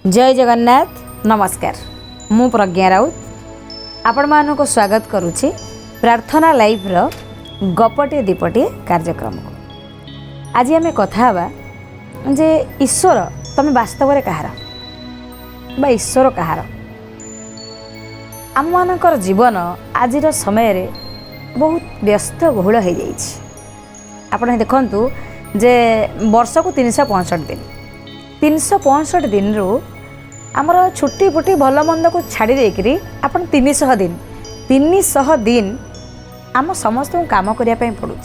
जय जगन्नाथ नमस्कार। मु प्रज्ञा राउत आपण मानको स्वागत करुछि प्रार्थना लाइव रो गपटे दीपटे कार्यक्रम को। आज आम कथा हवा जे ईश्वर तमे वास्तव रे कहार बा ईश्वर कहार। आम मानकर जीवन आज समय रे बहुत व्यस्त बहुल हो जाइछि। आपण देखंतु जे वर्ष को 365 दिन 365 दिन रु आमर छुट्टी फुट्टी भल मंद को छाड़ी देकरी आपण 300 दिन आम समस्त काम करने पड़ू।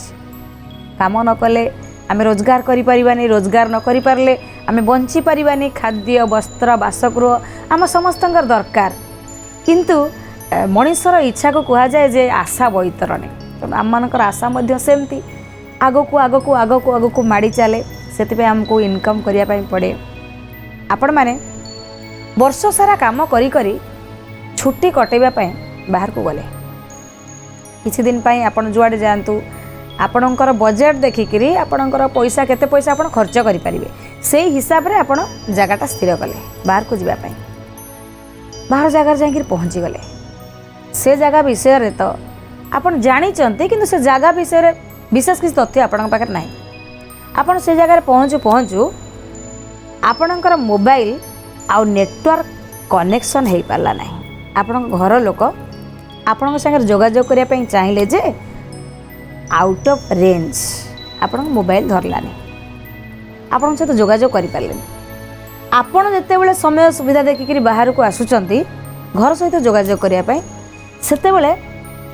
काम न कले आम रोजगार करिपारिबानी, रोजगार न करि पारले आम बंची पारिबानी। खाद्य वस्त्र बासगृह आम समस्त दरकार, किंतु मनीषर इच्छा को कहा जाए जे आशा बैतरणी। आम मानकर आशा मध्य सेमती आगको आगको आगको आगको माड़ी चले। से आमको इनकम करने पड़े। आपण माने वर्ष सारा काम करी करी छुट्टी कटेबा बाहर को गले किछि दिन पाई आपण जुआडे जातु आपणकर बजेट देखिकी आपणकर पैसा केते पैसा आपण खर्च करि परिबे से हिसाब रे आपण जगहटा स्थिर कले बाहर को जीवा पाई। बाहर जगह जाकर पहुँची गले से जगह विषय रे तो आपण जानी चंती, किंतु से जगह विषय रे विशेष किसी तथ्य आपण पाखर नाही। आपण से जगह पहुँचू पहुँचू आपणकर मोबाइल आउ नेटवर्क कनेक्शन हो पारा ना। आपण घर लोक आपण संगे जोगाजोग करने चाहिए जे आउट ऑफ रेंज आपण मोबाइल धरलानी, आपण सहित जोगाजोग करें। आपण जिते समय सुविधा देखिक बाहर को आसुचंती घर सहित जोगाजोग करने सेते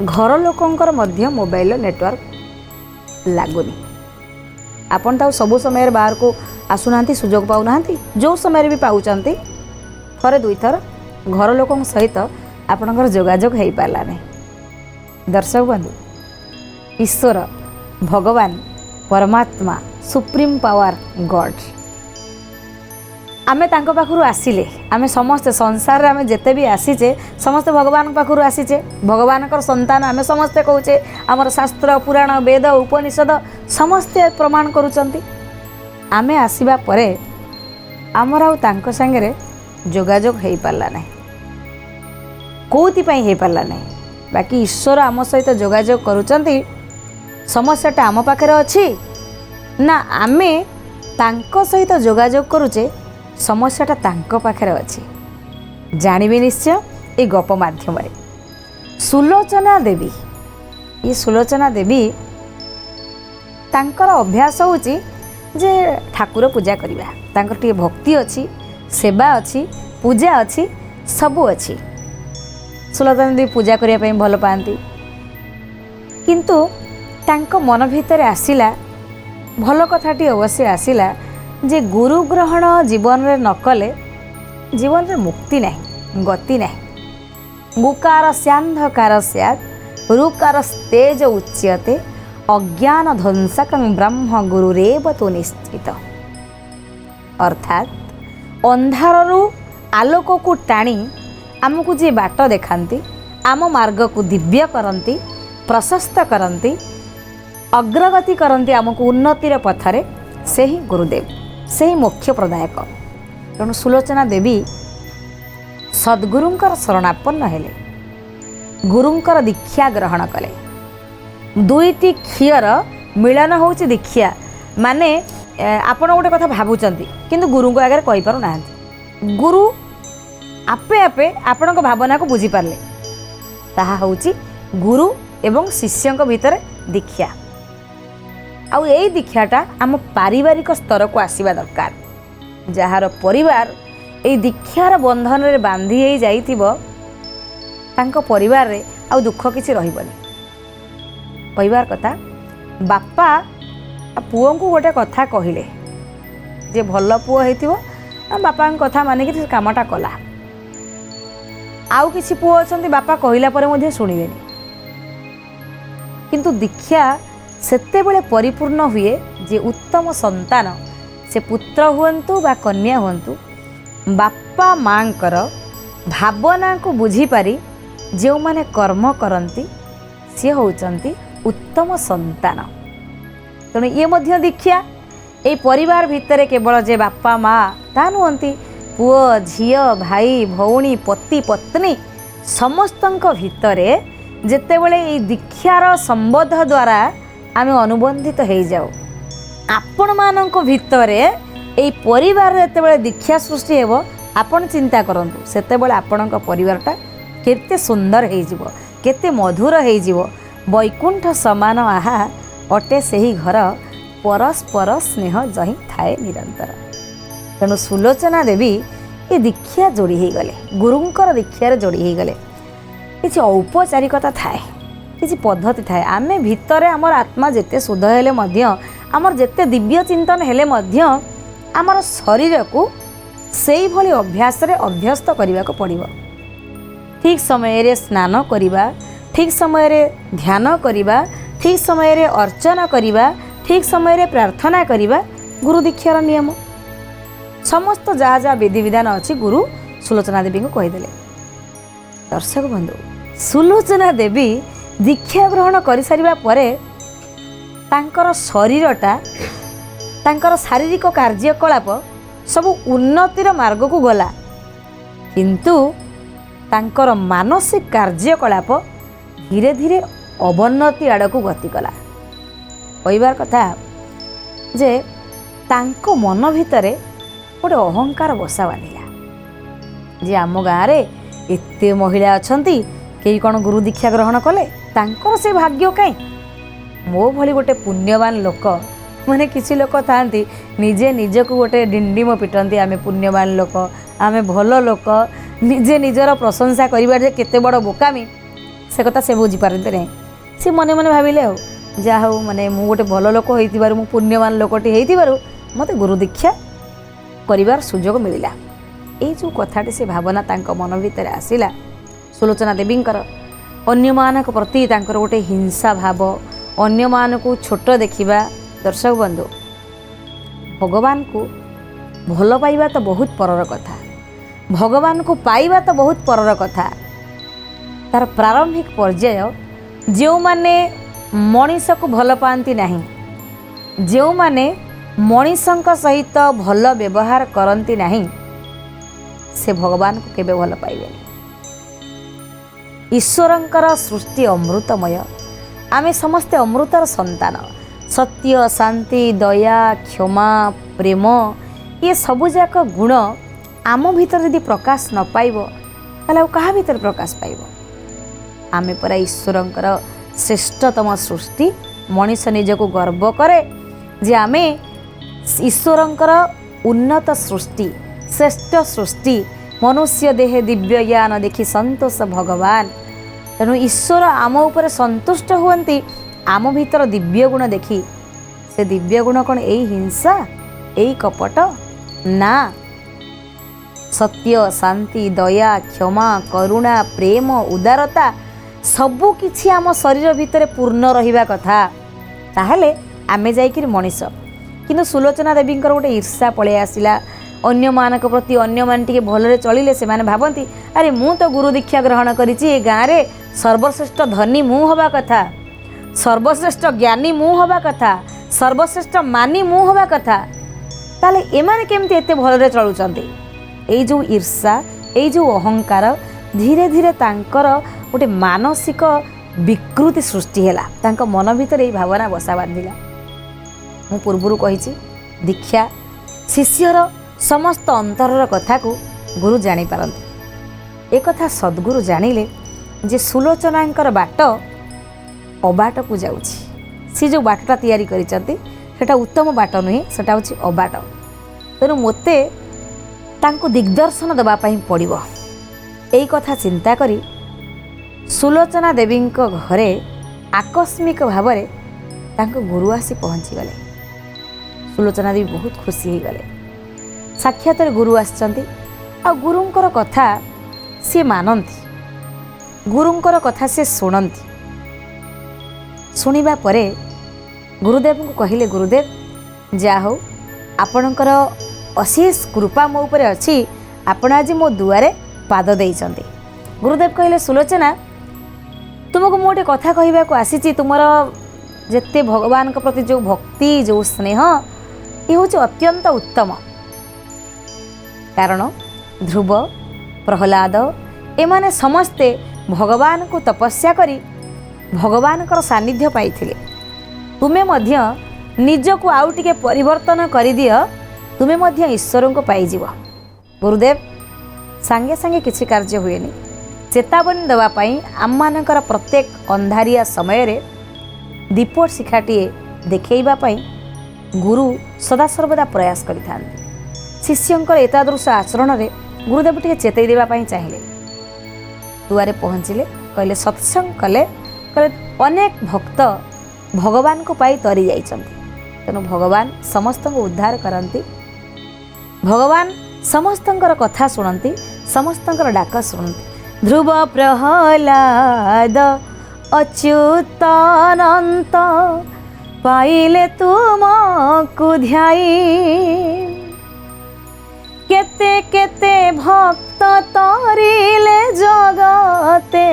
घर लोकंकर मध्य मोबाइल नेटवर्क लागुनी। आपण तो सब समय बाहर को आसुना सुजोग पाऊना, जो समय भी पाँच थरे दुई थर घर लोक सहित आपणकर जोगाजोग हो पारा नहीं। दर्शक बंधु, ईश्वर भगवान परमात्मा सुप्रीम पावर गॉड आमे तांको पाखरु आसिले आमे समस्ते संसार आमे जेते भी आसीचे समस्ते भगवान पाखरु आसीचे। भगवानकर संतान आमे समस्ते कहूचे। आमर शास्त्र पुराण वेद उपनिषद समस्ते प्रमाण करूचंती। आमे आसीबा परे आमर आउ तांको संगे जोगाजोग हो पारा ना, कौथि हो पारा ना। बाकी ईश्वर आम सहित जोगाजोग करूचंती। समस्याटा आम पाखे अच्छी ना आमे तांको सहित जोगाजोग करूचे, समस्याटा तांको पाखे अच्छी। जानिबे निश्चय ए गप माध्यम रे। सुलोचना देवी, ये सुलोचना देवी तांकर अभ्यास होची जे ठाकुर पूजा करिबा। तांकर टिके भक्ति अच्छी, सेवा अच्छी, पूजा अच्छी, सबू अच्छी। सुलोचना देवी पूजा करिया पई भल पाती, किंतु तांको मन भितर आसिला भल कथाटी अवश्य आसिला जे गुरु ग्रहण जीवन रे न कले जीवन रे मुक्ति नहीं, गति नहीं। गुकार स्यांधकार स्यात् रुकार तेज उच्यते अज्ञान ध्वंसकं ब्रह्म गुरुरेव तो निश्चित। अर्थात अंधारु आलोक को टाणी आमको जी बाट देखाती, आम मार्ग को दिव्य करती, प्रशस्त करती, अग्रगति करती आमको उन्नतिर पथरे से ही गुरुदेव, से ही मोक्ष प्रदायक। तेणु सुलोचना देवी सद्गुरुंकर शरणापन्न हेले, गुरुंकर दीक्षा ग्रहण कले। दुईटी क्षीयर मिलन होची दीक्षा। माने आपण गोटे कथा भावुचंती किंतु गुरु को आगे कहि पारु नाहंती। गुरु आपे आपे आपण भावना को बुझी पारले, ताहा होची गुरु एवं शिष्यंक भितर दीक्षा। आउ यही दीक्षाटा आम पारिवारिक स्तर को आसीबा दरकार। जार परिवार ए दीक्षार बंधन रे बांधी होई जाइथिबो तांको परिवार रे आउ दुख किछि रहिबनी। कहबार कथा, बापा पुओं को गोटे कथा कहले जे भल पुओ हेतिबो बापा कथा मानिक कामटा कला। आउ किछि पुओ अछंती बापा कहिला परे मध्ये सुनिबेनी, किंतु दीक्षा सेते बेले परिपूर्ण हुए जे उत्तम संतान से पुत्र हुंतु बा कन्या हुंतु बापा मांकर भावना को बुझी पारी जो माने कर्म करंती सी होउचंती उत्तम संतान। तेणु ये मध्य दीक्षा ए परिवार भितर केवल जे बापा माँ ता नुहंती पुओ झियो भाई भौणी पति पत्नी समस्तଙ୍କ ଭିତରେ ଯେତେବେଳେ ଏଇ ଦୀକ୍ଷାର ସମ୍ବନ୍ଧ ଦ୍ୱାରା ଆମେ ଅନୁବନ୍ଧିତ ହେଇଯାଉ, ଆପଣମାନଙ୍କ ଭିତରେ ଏଇ ପରିବାର ଯେତେବେଳେ ଦୀକ୍ଷା ସୃଷ୍ଟି ହେବ, ଆପଣ ଚିନ୍ତା କରନ୍ତୁ ସେତେବେଳେ ଆପଣଙ୍କ ପରିବାରଟା କେତେ ସୁନ୍ଦର ହେଇଯିବ, କେତେ ମଧୁର ହେଇଯିବ। ବୈକୁଣ୍ଠ ସମାନ ଆହା ଅଟେ ସେହି ଘର, ପରସ୍ପର ସ୍ନେହ ଯହିଁ ଥାଏ ନିରନ୍ତର। ତେଣୁ ସୁଲୋଚନା ଦେବୀ ଏ ଦୀକ୍ଷା ଯୋଡ଼ି ହେଇଗଲେ, ଗୁରୁଙ୍କର ଦୀକ୍ଷାରେ ଯୋଡ଼ି ହେଇଗଲେ। କିଛି ଔପଚାରିକତା ଥାଏ, କିଛି ପଦ୍ଧତି ଥାଏ। ଆମେ ଭିତରେ ଆମର ଆତ୍ମା ଯେତେ ଶୁଦ୍ଧ ହେଲେ ମଧ୍ୟ, ଆମର ଯେତେ ଦିବ୍ୟ ଚିନ୍ତନ ହେଲେ ମଧ୍ୟ ଆମର ଶରୀରକୁ ସେଇଭଳି ଅଭ୍ୟାସରେ ଅଭ୍ୟସ୍ତ କରିବାକୁ ପଡ଼ିବ। ଠିକ୍ ସମୟରେ ସ୍ନାନ କରିବା, ଠିକ୍ ସମୟରେ ଧ୍ୟାନ କରିବା, ଠିକ୍ ସମୟରେ ଅର୍ଚ୍ଚନା କରିବା, ଠିକ୍ ସମୟରେ ପ୍ରାର୍ଥନା କରିବା ଗୁରୁ ଦୀକ୍ଷାର ନିୟମ। ସମସ୍ତ ଯାହା ଯାହା ବିଧିବିଧାନ ଅଛି ଗୁରୁ ସୁଲୋଚନା ଦେବୀଙ୍କୁ କହିଦେଲେ। ଦର୍ଶକ ବନ୍ଧୁ, ସୁଲୋଚନା ଦେବୀ ଦୀକ୍ଷା ଗ୍ରହଣ କରିସାରିବା ପରେ ତାଙ୍କର ଶରୀରଟା, ତାଙ୍କର ଶାରୀରିକ କାର୍ଯ୍ୟକଳାପ ସବୁ ଉନ୍ନତିର ମାର୍ଗକୁ ଗଲା, କିନ୍ତୁ ତାଙ୍କର ମାନସିକ କାର୍ଯ୍ୟକଳାପ ଧୀରେ ଧୀରେ ଅବନ୍ନତି ଆଡ଼କୁ ଗତି କଲା। କହିବାର କଥା ଯେ ତାଙ୍କ ମନ ଭିତରେ ଗୋଟେ ଅହଙ୍କାର ବସା ବାନ୍ଧିଲା ଯେ ଆମ ଗାଁରେ ଏତେ ମହିଳା ଅଛନ୍ତି, କେହି କ'ଣ ଗୁରୁ ଦୀକ୍ଷା ଗ୍ରହଣ କଲେ, ତାଙ୍କର ସେ ଭାଗ୍ୟ କାହିଁ? ମୋ ଭଳି ଗୋଟେ ପୁଣ୍ୟବାନ ଲୋକ, ମାନେ କିଛି ଲୋକ ଥାଆନ୍ତି ନିଜେ ନିଜକୁ ଗୋଟେ ଡିଣ୍ଡିମ ପିଟନ୍ତି, ଆମେ ପୁଣ୍ୟବାନ ଲୋକ, ଆମେ ଭଲ ଲୋକ, ନିଜେ ନିଜର ପ୍ରଶଂସା କରିବାରେ କେତେ ବଡ଼ ବୋକାମି, ସେ କଥା ସେ ବୁଝିପାରନ୍ତି ନାହିଁ। ସେ ମନେ ମନେ ଭାବିଲେ ଆଉ ଯାହା ହଉ, ମାନେ ମୁଁ ଗୋଟେ ଭଲ ଲୋକ ହେଇଥିବାରୁ, ମୁଁ ପୁଣ୍ୟବାନ ଲୋକଟି ହେଇଥିବାରୁ ମୋତେ ଗୁରୁ ଦୀକ୍ଷା କରିବାର ସୁଯୋଗ ମିଳିଲା। ଏଇ ଯେଉଁ କଥାଟି, ସେ ଭାବନା ତାଙ୍କ ମନ ଭିତରେ ଆସିଲା, ସୁଲୋଚନା ଦେବୀଙ୍କର ଅନ୍ୟମାନଙ୍କ ପ୍ରତି ତାଙ୍କର ଗୋଟେ ହିଂସା ଭାବ, ଅନ୍ୟମାନଙ୍କୁ ଛୋଟ ଦେଖିବା। ଦର୍ଶକ ବନ୍ଧୁ, ଭଗବାନଙ୍କୁ ଭଲ ପାଇବା ତ ବହୁତ ପରର କଥା, ଭଗବାନଙ୍କୁ ପାଇବା ତ ବହୁତ ପରର କଥା। ତାର ପ୍ରାରମ୍ଭିକ ପର୍ଯ୍ୟାୟ, ଯେଉଁମାନେ ମଣିଷକୁ ଭଲ ପାଆନ୍ତି ନାହିଁ, ଯେଉଁମାନେ ମଣିଷଙ୍କ ସହିତ ଭଲ ବ୍ୟବହାର କରନ୍ତି ନାହିଁ, ସେ ଭଗବାନଙ୍କୁ କେବେ ଭଲ ପାଇବେନି। ଈଶ୍ୱରଙ୍କର ସୃଷ୍ଟି ଅମୃତମୟ, ଆମେ ସମସ୍ତେ ଅମୃତର ସନ୍ତାନ। ସତ୍ୟ, ଶାନ୍ତି, ଦୟା, କ୍ଷମା, ପ୍ରେମ, ଇଏ ସବୁଯାକ ଗୁଣ ଆମ ଭିତରେ ଯଦି ପ୍ରକାଶ ନ ପାଇବ, ତାହେଲେ ଆଉ କାହା ଭିତରେ ପ୍ରକାଶ ପାଇବ? ଆମେ ପରା ଈଶ୍ୱରଙ୍କର ଶ୍ରେଷ୍ଠତମ ସୃଷ୍ଟି। ମଣିଷ ନିଜକୁ ଗର୍ବ କରେ ଯେ ଆମେ ଈଶ୍ୱରଙ୍କର ଉନ୍ନତ ସୃଷ୍ଟି, ଶ୍ରେଷ୍ଠ ସୃଷ୍ଟି। ମନୁଷ୍ୟ ଦେହେ ଦିବ୍ୟ ଜ୍ଞାନ ଦେଖି ସନ୍ତୋଷ ଭଗବାନ। ତେଣୁ ଈଶ୍ୱର ଆମ ଉପରେ ସନ୍ତୁଷ୍ଟ ହୁଅନ୍ତି ଆମ ଭିତର ଦିବ୍ୟ ଗୁଣ ଦେଖି। ସେ ଦିବ୍ୟ ଗୁଣ କ'ଣ ଏଇ ହିଂସା, ଏଇ କପଟ? ନା, ସତ୍ୟ, ଶାନ୍ତି, ଦୟା, କ୍ଷମା, କରୁଣା, ପ୍ରେମ, ଉଦାରତା ସବୁ କିଛି ଆମ ଶରୀର ଭିତରେ ପୂର୍ଣ୍ଣ ରହିବା କଥା, ତାହେଲେ ଆମେ ଯାଇକିରି ମଣିଷ। କିନ୍ତୁ ସୁଲୋଚନା ଦେବୀଙ୍କର ଗୋଟେ ଈର୍ଷା ପଳେଇ ଆସିଲା ଅନ୍ୟମାନଙ୍କ ପ୍ରତି। ଅନ୍ୟମାନେ ଟିକେ ଭଲରେ ଚଳିଲେ ସେମାନେ ଭାବନ୍ତି, ଆରେ ମୁଁ ତ ଗୁରୁ ଦୀକ୍ଷା ଗ୍ରହଣ କରିଛି, ଏ ଗାଁରେ ସର୍ବଶ୍ରେଷ୍ଠ ଧନୀ ମୁଁ ହେବା କଥା, ସର୍ବଶ୍ରେଷ୍ଠ ଜ୍ଞାନୀ ମୁଁ ହେବା କଥା, ସର୍ବଶ୍ରେଷ୍ଠ ମାନି ମୁଁ ହେବା କଥା, ତାହେଲେ ଏମାନେ କେମିତି ଏତେ ଭଲରେ ଚଳୁଛନ୍ତି? ଏଇ ଯେଉଁ ଈର୍ଷା, ଏଇ ଯେଉଁ ଅହଙ୍କାର ଧୀରେ ଧୀରେ ତାଙ୍କର ଗୋଟେ ମାନସିକ ବିକୃତି ସୃଷ୍ଟି ହେଲା। ତାଙ୍କ ମନ ଭିତରେ ଏଇ ଭାବନା ବସା ବାନ୍ଧିଲା। ମୁଁ ପୂର୍ବରୁ କହିଛି, ଦୀକ୍ଷା ଶିଷ୍ୟର ସମସ୍ତ ଅନ୍ତରର କଥାକୁ ଗୁରୁ ଜାଣିପାରନ୍ତି। ଏକଥା ସଦ୍ଗୁରୁ ଜାଣିଲେ ଯେ ସୁଲୋଚନାଙ୍କର ବାଟ ଅବାଟକୁ ଯାଉଛି। ସେ ଯେଉଁ ବାଟଟା ତିଆରି କରିଛନ୍ତି ସେଟା ଉତ୍ତମ ବାଟ ନୁହେଁ, ସେଟା ହେଉଛି ଅବାଟ। ତେଣୁ ମୋତେ ତାଙ୍କୁ ଦିଗ୍ଦର୍ଶନ ଦେବା ପାଇଁ ପଡ଼ିବ। ଏଇ କଥା ଚିନ୍ତା କରି ସୁଲୋଚନା ଦେବୀଙ୍କ ଘରେ ଆକସ୍ମିକ ଭାବରେ ତାଙ୍କ ଗୁରୁ ଆସି ପହଞ୍ଚିଗଲେ। ସୁଲୋଚନା ଦେବୀ ବହୁତ ଖୁସି ହେଇଗଲେ। ସାକ୍ଷାତରେ ଗୁରୁ ଆସିଛନ୍ତି, ଆଉ ଗୁରୁଙ୍କର କଥା ସିଏ ମାନନ୍ତି, ଗୁରୁଙ୍କର କଥା ସିଏ ଶୁଣନ୍ତି। ଶୁଣିବା ପରେ ଗୁରୁଦେବଙ୍କୁ କହିଲେ, ଗୁରୁଦେବ ଯାହା ହଉ ଆପଣଙ୍କର ଅଶେଷ କୃପା ମୋ ଉପରେ ଅଛି, ଆପଣ ଆଜି ମୋ ଦୁଆରେ ପାଦ ଦେଇଛନ୍ତି। ଗୁରୁଦେବ କହିଲେ, ସୁଲୋଚନା ତୁମକୁ ମୁଁ ଗୋଟେ କଥା କହିବାକୁ ଆସିଛି। ତୁମର ଯେତେ ଭଗବାନଙ୍କ ପ୍ରତି ଯେଉଁ ଭକ୍ତି, ଯେଉଁ ସ୍ନେହ, ଏ ହେଉଛି ଅତ୍ୟନ୍ତ ଉତ୍ତମ। କାରଣ ध्रुव प्रहलाद एमाने समस्ते भगवान को तपस्या करी भगवान सानिध्य पाइथिले। तुमे मध्य निजको आउ टिके परिवर्तन करि दियो, तुमे मध्य ईश्वर को पाइजिव। गुरुदेव सांगे सांगे किछि कार्य हुएनि, चेतावनी देवा पई आम मानकर प्रत्येक अंधारिया समय रे दीप शिखाटीए देखैबा पई गुरु सदा सर्वदा प्रयास करिथाନ୍ତି। शिष्यंकर एतादृश आचरण रे गुरुदेव टिके चेतई देवा पई चाहिए। दुआरे पहुँचिले, कहले सत्संग कले, अनेक भक्त भगवान को पाई तरी जाइछन्ति। तेणु भगवान समस्त को उद्धार करती, भगवान समस्तंकर कथा शुणती, समस्तंकर डाक शुणती। ध्रुव प्रहलाद अच्युतानंत पाइले तुमको ध्याई, केते केते भक्त तरिले जगते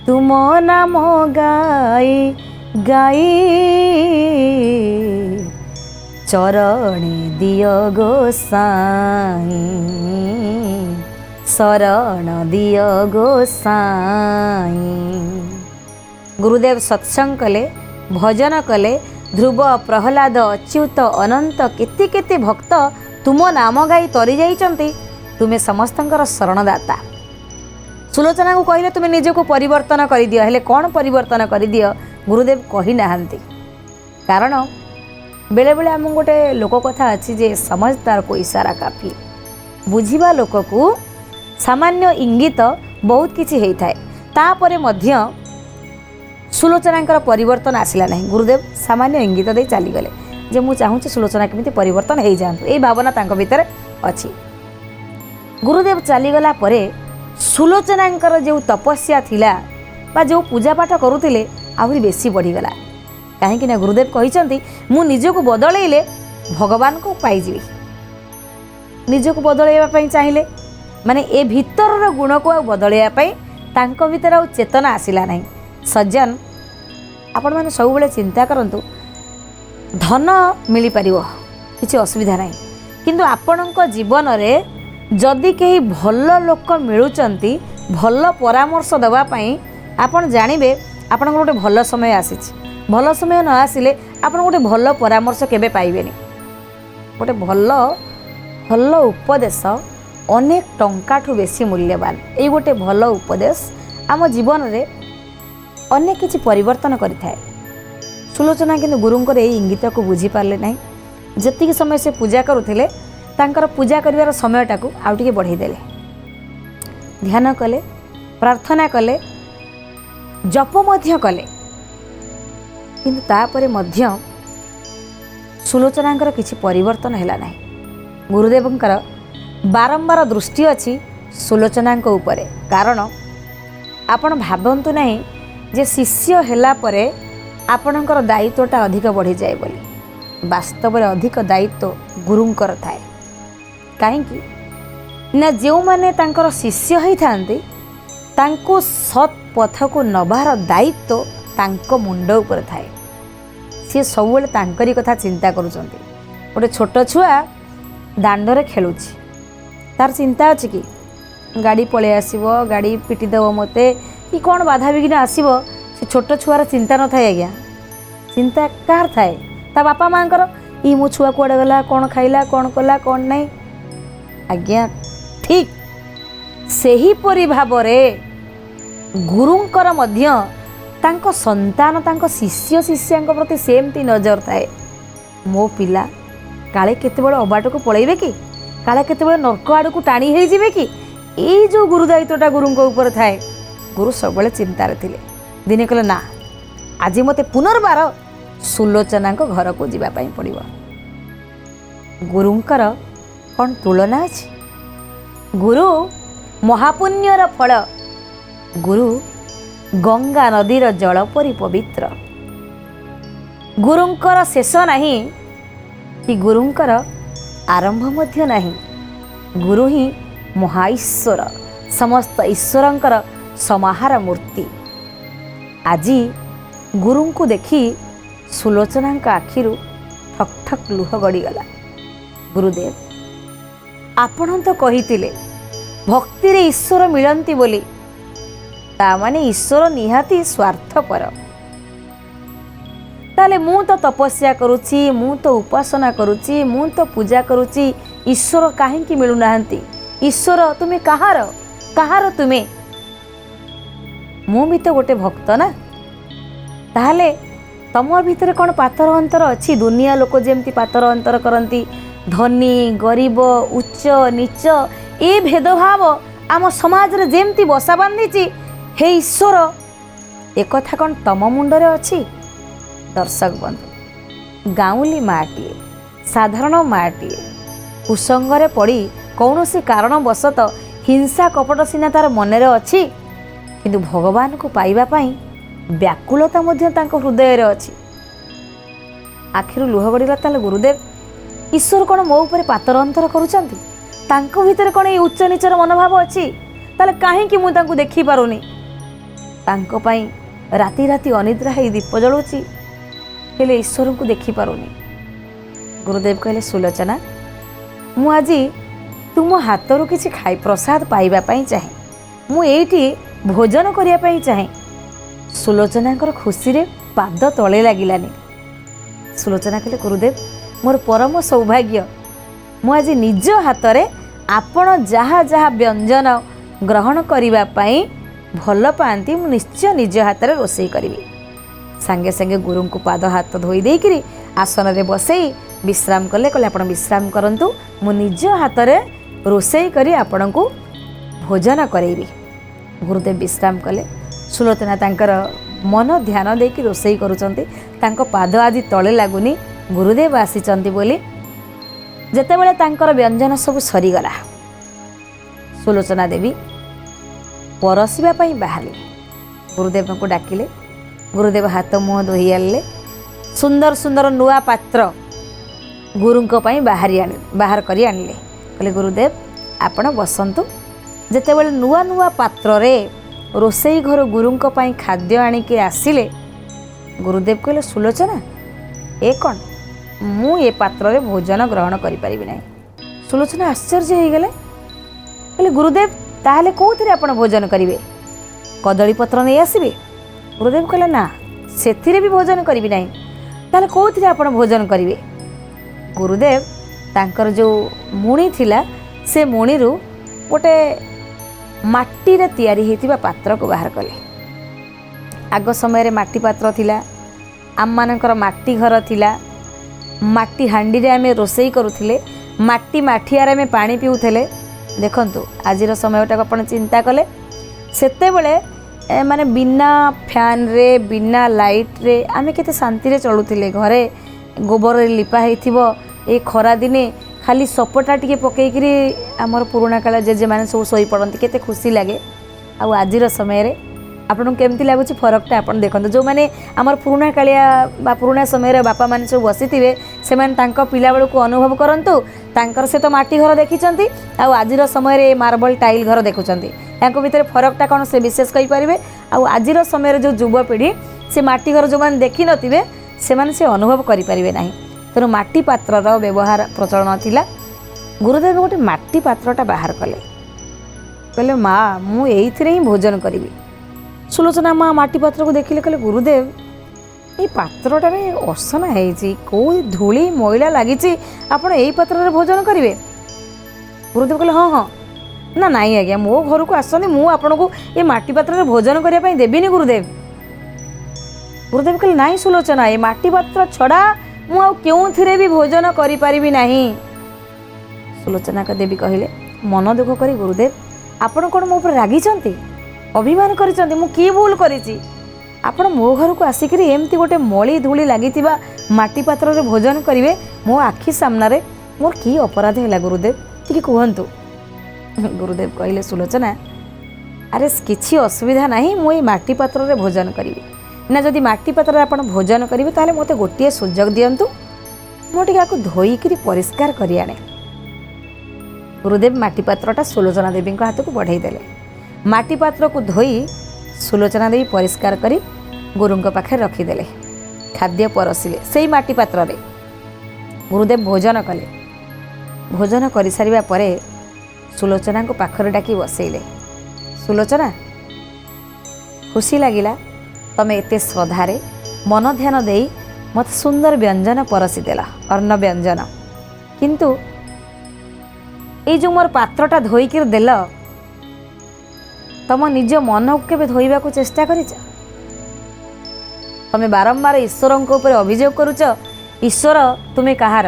तुम नाम गाई गाई, चरणे दियो गोसाई, शरण दियो गोसाई। गुरुदेव सत्संग कले, भजन कले। ध्रुव प्रहलाद अच्युत अनंत केते केते भक्त तुम नाम गाई तरी जाइछन्ति, तुमे समस्तंकर शरणदाता। सुलोचना को कहले तुमे निजको परिवर्तन कर दियो, हेले कौन परिवर्तन कर दियो गुरुदेव कही नाहंती। कारण बेले बेले आम गोटे लोक कथा अच्छी जे समझदार को इशारा काफी, बुझिबा लोक को सामान्य इंगित बहुत किछि हेइथाय। तापरे मध्य सुलोचना परिवर्तन आसला नहीं। गुरुदेव सामान्य इंगित दे चली गले जे मु चाहूँ सुलोचना केमिति परिवर्तन हो जातु, ये भावना तांको भीतर अच्छी। गुरुदेव चलीगला परे सुलोचना जो तपस्या थिला बा जो पूजा पाठ करुतिले आहुरी बेसी बढ़ीगला। कहीं ना गुरुदेव कहते मु निजको बदलैले भगवान को पाइजिबी। निजको बदलैया चाहिए माने ए भीतर गुण को बदलैया तांको भीतर आ चेतना आसिला नहीं। सज्जन आपण मैंने सब बेले चिंता करंतु, धन मिल पार किसी असुविधा नहीं, किंतु आपणक जीवन में जदि कहीं भल लोक मिलुचंती भल परामर्श देवाई आपण जानवे आपण गोटे भल समय आसी। भल समय न आसिले आपण गोटे भल परामर्श केबे पाइबेनी। गोटे भल भल उपदेश अनेक टंकाठू बेसी मूल्यवान। ये गोटे भल उपदेश आम जीवन में अनेक किछि परिवर्तन करिथाए। सुलोचना किंतु गुरुंकर ये इंगित को बुझी पारले नहीं। जतिक समय से पूजा करुथिले तांकर पूजा करिवार समयटा को आउ टिके बढ़ाई देले, ध्यान कले, प्रार्थना कले, जप मध्य कले, किंतु तापरे मध्य सुलोचनांकर किछि परिवर्तन हैला नहीं। गुरुदेवंकर बारंबार दृष्टि अच्छी सुलोचनांक उपरे। कारण आपण भावंतु नहीं जे शिष्य हैला परे आपणकर दायित्वटा अधिक बढ़ी जाए बोली। वास्तव में अधिक दायित्व गुरुंकर थाए। कहीं ना जो माने तांकर शिष्य होइथांती तांको सत् पथ को नबार दायित्व तांको मुंड उपर थाए। सी सबुले तांकरी कथा चिंता करुचंती। गोटे छोट छुआ दांडरे खेलुची, तार चिंता अच्छी कि गाड़ी पलि आसो, गाड़ी पिटिदेव मते कि कौन बाधा विघ्न आसो। से छोट छुआर चिंता न थाए आज्ञा, चिंता कार थाए ता बापा माँ ई मो छुआ कुआड़े गला, कौन खाइला, कौन कला, कौन नहीं। आज्ञा ठीक सही परि भाबरे गुरुंकर मध्य तांको संतान तांको शिष्य शिष्यांक प्रति सेमती नजर थाए। मो पिला काले केतेबेले अबाट को पलैबे कि, काले केतेबेले नर्क आड़ को टाणी हो जिवे कि, ये जो गुरु दायित्वटा गुरुंक ऊपर थाए। गुरु सबले चिंतार थिले। दिने कहले ना आज मते पुनर्बार सुलोचना घर को जीवाई पड़ो। गुरुंकर कौन तुलना अच्छी? गुरु महापुण्यर फल, गुरु गंगा नदीर जल परि पवित्र। गुरुंकर शेष नहीं कि गुरुंकर आरंभ मध्य नहीं। गुरु ही महाईश्वर, समस्त ईश्वरंकर समाहार मूर्ति। आजी गुरु को देखी सुलोचना आखिरु ठक ठक लुह गड़ीगला। गुरुदेव आपण तो कही भक्ति रे ईश्वर मिलती बोली तामाने ईश्वर निहाती स्वार्थपर। ताले मु तो तपस्या करुची, मु तो उपासना करुची, मु तो पूजा करुची, ईश्वर काहेकि मिलुनाहांती? ईश्वर तुम्हें कहार तुम्हें? मु भी तो गोटे भक्त ना। ताहले तम भितर कौन पातर अंतर अच्छी? दुनिया लोक जेमती पातर अंतर करती, धनी गरीब उच्च नीच ए भेदभाव आम समाज रे जेमती बसा बांधी, हे ईश्वर एक कथा कौन तम मुंडरे अच्छी? दर्शक बंधु, गाउली माटीए साधारण माटीए कुसंगरे पड़ी कौन सी कारणवशत हिंसा कपट सिना तार मनरे अच्छी, किंतु भगवान को पाइबा पाई व्याकुलता मध्य तांको हृदय रे अच्छी। आखिरु लुह गड़िला। ताले गुरुदेव ईश्वर कौन मो ऊपर पातर अंतर करुचंती? तांको भितर कौन ये उच्च नीचर मनोभाव अच्छी? ताले काहेकि मु तांको देखि पारुनी? तांको पाई राति राति अनिद्रा है दीप जलुची, हेले ईश्वर को देखि पारुनी। गुरुदेव कहले सुलोचना, मु आज तुम हाथरू किसी खाई प्रसाद पाइबा पाई चाहे, मु एठी भोजन करिया पाई चाहे। सुलोचना खुशी रे पाद तले लागिलानी। सुलोचना कहले गुरुदेव मोर परम सौभाग्य, मु आज निज हाथ रे आपण जहा जहा व्यंजन ग्रहण करिबा पाई भल पाती मु निश्चय निज हाथ रे रोषेई करिवि। सांगे सांगे गुरु को पाद हाथ धोई देकरी आसन रे बसई विश्राम कले। कहले आपण विश्राम करंतु, मु निज हाथ रे रोषेई करी आपण को भोजन करेबी। गुरुदेव विश्राम कले। सुलोचना तांकर मन ध्यान देकी रोषेई करुचंती, तांको पाद आदि तले लागुनी। गुरुदेव आसीचंती बोली जेतेबेले तांकर व्यंजन सब सरीगला, सुलोचना देवी परसिबा पई बाहरले। गुरुदेव को डाकिले। गुरुदेव हाथ मुह धोई आनले। सुंदर सुंदर नुआ पात्र गुरुंको पई बाहर करी आनले। कहले गुरुदेव आपण बसंतु। जेतेबेले नुआ नुआ पात्र रे रोषेई घर गुरुंको पई खाद्य आनिके आसिले, गुरुदेव कहले सुलोचना ए कौन? मु ए पात्र रे भोजन ग्रहण करि परिबि नै। सुलोचना आश्चर्य हो गले। कहले गुरुदेव ताहले कोथिरे आपण भोजन करिवे? कदली पत्र नै आसीबे? गुरुदेव कहले ना, सेथिरे भी भोजन करिबि नै। ताहले कोथिरे आपण भोजन करिवे? गुरुदेव तांकर जो मुणी थिला से मुणी रु गोटे माटी रे तैयारी हेतिबा पात्र को बाहर कले। आग समय रे माटी पात्र थिला, आम मानकर माटी घर थिला, माटी हांडी रे आमे रोषेई करुथिले, माटी माठिया रे आमे पानी पिउथले। देखंतु आजिर समयटा आपण चिंता कले, सेते बेले माने बिना फैन रे बिना लाइट रे आमे केते शांति रे चलुथिले। घरे गोबर रे लिपा हेथिबो, ए खरा दिने खाली सपटा टिके पकईकरी आमर पुराणा काल जेजे मैंने सब शोई पड़ती केते खुशी लगे। आजिर समय रे आपन केमती लगुच फरकटा आपन देखते। जो मैंने आमर पुराणा कालिया बा पुराणा समय बापा मैंने सब बसी थे से पिला बेलू को अनुभव करंतु। तांकर से तो माटी घर देखी आजिर समय मार्बल टाइल घर देखुंत। या भितर फरकटा कौन से विशेष कहींपारे। आजिर समय जो युवपीढ़ी से माटी घर जो मैंने देखी नथिबे से अनुभव करें ना। तेणु माटी पात्र व्यवहार प्रचलन थिला। गुरुदेव गोटे माटी पात्रटा बाहर कले। कहले माँ मु एइथिरे ही भोजन करी। सुलोचना माँ माटी पात्र को देखिले। कहले गुरुदेव ये पात्रटार असना है कौ धूली मैला लगी आपण यही पात्र भोजन करेंगे? गुरुदेव कहले हाँ हाँ ना नाई आज्ञा मो घर को आसनी मु आपन को ये माटी पात्र भोजन करने देविनी। गुरुदेव गुरुदेव कहले नाई सुलोचना ये माटी पात्र छड़ा मु क्यों थिरे भी भोजन करि परिबि नाही। सुलोचना का देवी कहले मन दुख करी गुरुदेव आपण कोन मो ऊपर रागी चंती अभिमान करिसंती मु की भूल करिछि? आपण मो घर को आसिकरी एमती गोटे मली धूली लागिथिबा माटी पात्र रे भोजन करिवे मो आखि सामना रे मोर की अपराध हैला गुरुदेव टिके कहंतु। गुरुदेव कहले सुलोचना अरे किछि असुविधा नाही मु ए माटी पात्र रे भोजन करिवे ना। जदि माटी पात्र रे आपण भोजन करिवे ताले मते गोटिए सुजोग दियंतु मो टिके आकु धोई करी परिष्कार करि आने। गुरुदेव माटी पात्रटा सुलोचना देवी हाथ को बढ़ाई देले। माटी पात्र को धोई सुलोचना देवी परिष्कार करी गुरुंक पाखे रखीदेले। खाद्य परसिले सेई माटी पात्र रे। गुरुदेव भोजन कले। भोजन कर सारिबा परे सुलोचना को पाखरे डाकी बसैले। सुलोचना, खुशी लगिला तमे एते श्रद्धारे मन ध्यान देई मत सुंदर व्यंजन परसी देला, अन्न व्यंजन। किंतु ये जो मोर पात्रटा धोईकिर देल, तम निज मन को केबे धोइबा को चेष्टा करिछ? तमे बारंबार ईश्वर ऊपर अभियोग करुच, ईश्वर तुम्हें कहार,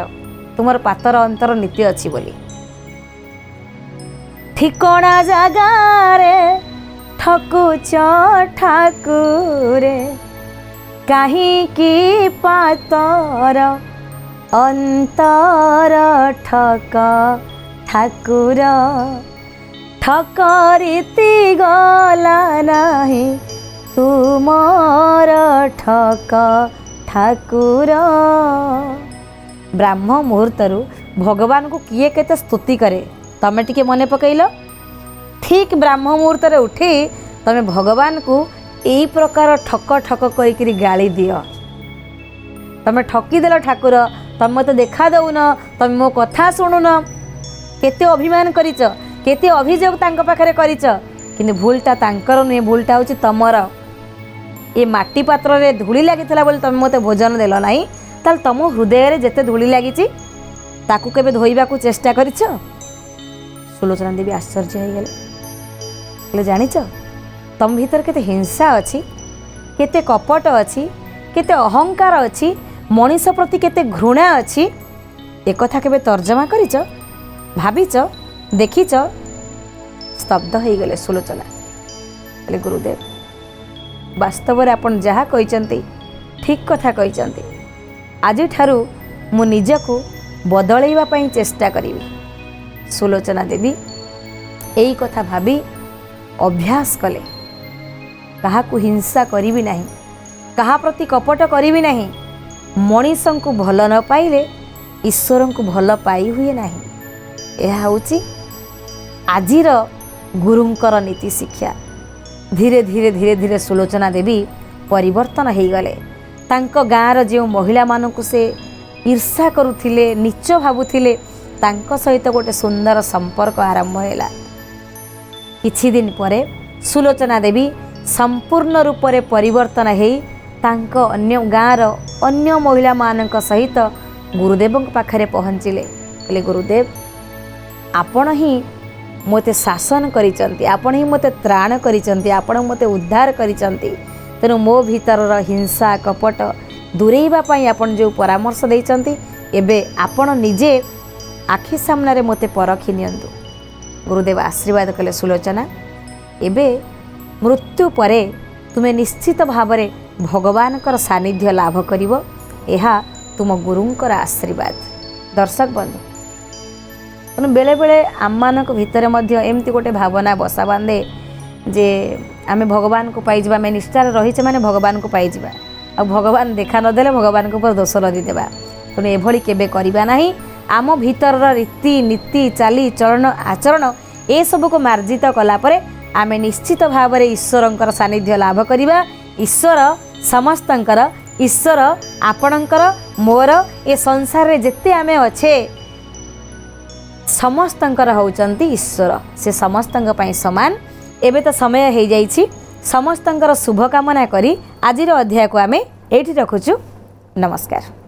तुमर पातर अंतर नीति अच्छी बोली। ठिकणा जगारे ठकुच ठाकुरे, कहीं की पातर अंतर ठक ठाकुर। ठकरीति गला नहीं तुमर ठक ठाकुर। ब्राह्म मुहूर्तरु भगवान को किए केते स्तुति करे तमे टिके मने पकैल। ठीक ब्राह्म मुहूर्त रे उठी तमे भगवान को यही प्रकार ठक ठक करी गाली दियो। तमे ठकी देल ठाकुर, तमे मते देखा दउन, तमे मो कथा शुणुन। केते अभिमान करिच, केते अभियोग तांको पाखरे करिच, किंतु भूलटा तांकर नुहे, भूलटा होची तमर। ये माटी पात्र रे धूली लागिथिला बोली तमे मते भोजन देल नाही, ताल तम हृदय रे जेते धूली लागिची ताकू केबे धोइबा को चेष्टा करिछ? सुलोचना देवी आश्चर्य हो गले। जानिच तम भीतर केते हिंसा अच्छी, केते कपट अच्छी, केते अहंकार अच्छी, मनीष प्रति केते घृणा अच्छी, एक कथा केबे तर्जमा करिच, भाविच, देखिच? स्तब्ध हो गले सुलोचना। बोले गुरुदेव, वास्तव में आपण जहाँ कहते ठीक कथा कहते। आज ठारू मु निजको बदलैवा पई चेष्टा करी। सुलोचना देवी यही कथा भाभी अभ्यास कले, कहा को हिंसा करी नहीं, कहा प्रति कपट करी नहीं। मनीष को भल न पाइले ईश्वर को भल पाई हुए नहीं। यह हूँ आजिर गुरुंकर नीति शिक्षा। धीरे धीरे धीरे धीरे सुलोचना देवी परिवर्तन हो गले। तांको गाँर जो महिला मानकु से ईर्षा करुथिले, नीच भावुथिले, तांको सहित गोटे सुंदर संपर्क आरंभ होला। किछि दिन परे सुलोचना देवी संपूर्ण रूप से परिवर्तन हो तांको अन्य गाँर अन्य महिला मानक सहित गुरुदेव पाखरे पहुँचिले। कहले गुरुदेव, आपण ही मोते शासन करिचंती, आपण ही मोते त्राण करिचंती, आपण मोते उद्धार करिचंती। तेणु मो भीतर हिंसा कपट दूरेइबा पई आपण जो परामर्श देइचंती, एबे आपण निजे आखि सामने रे मोते परखि नियंतु। गुरुदेव आशीर्वाद कले, सुलोचना एबे मृत्यु परे तुमे निश्चित भाव में भगवानकर सानिध्य लाभ करिवो। एहा तुम गुरुंकर आशीर्वाद। दर्शक बंधु, तेणु बेले बेले आम मानक भितर मध्य एमती गोटे भावना बसा बांधे जे आमे भगवान को पाइबा, आमे निष्ठार रहीचे माने भगवान को पाइबा, आ भगवान देखा नदेले भगवान को ऊपर दोष लदी देबा। तेणु एभली केबे करिबा नाही। आम भीतर रीति नीति चाली चरण आचरण ए सब को मार्जित कला परे आमे निश्चित भाव में ईश्वरंकर सानिध्य लाभ करिबा। ईश्वर समस्तंकर, ईश्वर आपणंकर, मोर ए संसार रे जेते आमे अच्छे समस्तंकर होउचंती ईश्वर। से समस्तंक पई समान। एबे तो समय हो जाइछि। समस्तंकर शुभकामना करी आजिर अध्याय को आमे एठी रखुछु। नमस्कार।